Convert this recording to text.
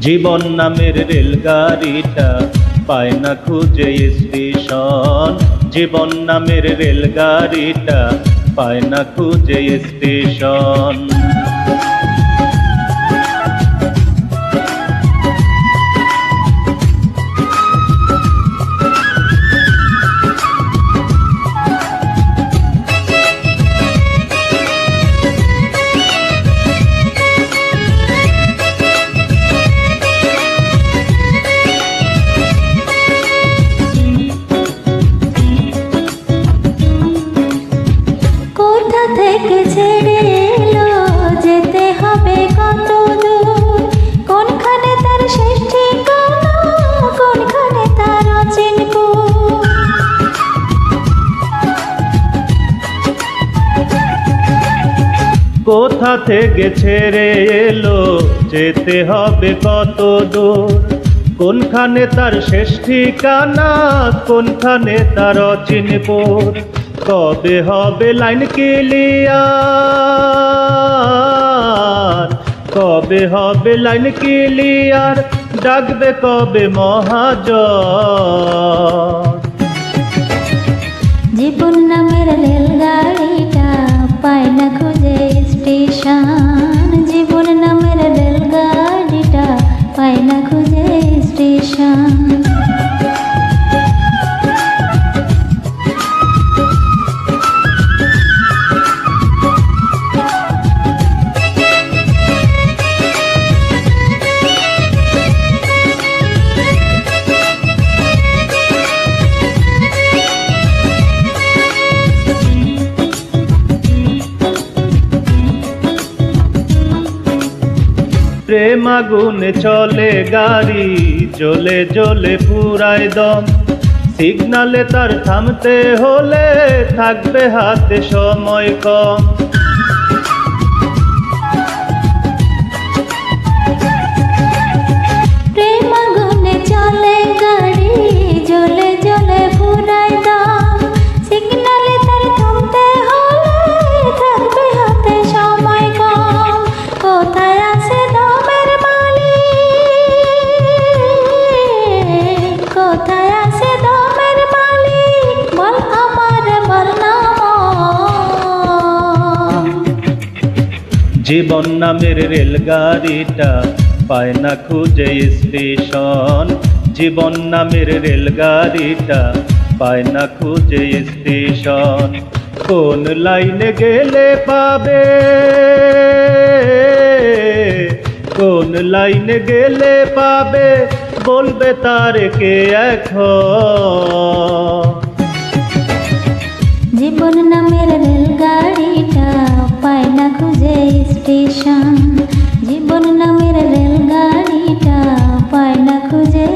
জীবন নামের রেলগাড়িটা পায় না খুঁজে স্টেশন। জীবন নামের রেলগাড়িটা পায় না খুঁজে স্টেশন। থেকে ছেড়ে এলো যেতে হবে কত দূর, কোনখানে তার শেষ ঠিকানা, কোনখানে তার অচিনপুর। কোথা থেকে ছেড়ে এলো যেতে হবে কত দূর, কোনখানে তার শেষ ঠিকানা, কোনখানে তার অচিনপুর। কবে হবে লাইন ক্লিয়ার, কবে হবে লাইন ক্লিয়ার, ডাকবে কবে মহাজন। জীবন নামের রেলগাড়িটা পায় না খুঁজে স্টেশন। জীবন নামের রেলগাড়িটা পায় না খুঁজে স্টেশন। প্রেম আগুনে চলে গাড়ি, জ্বলে জ্বলে পুরায় দম। সিগনালে তার থামতে হলে থাকবে হাতে সময় কম। প্রেম আগুনে চলে গাড়ি, জ্বলে জ্বলে পুরায় দম। সিগনালে তার থামতে হলে থাকবে হাতে সময় কম। কোথায় আছে দমের মালিক, কোথায় আছে দমের মালিক, বল আমার বল নাম। জীবন নামের রেলগাড়িটা পায় না খুঁজে স্টেশন। জীবন নামের রেলগাড়িটা পায় না খুঁজে স্টেশন। কোন লাইনে গেলে পাবে, কোন লাইনে গেলে পাবে, বলবে তার কে এখন। জীবন নামের রেলগাড়িটা পায় না খুঁজে স্টেশন। জীবন নামের রেলগাড়িটা পায় না খুঁজে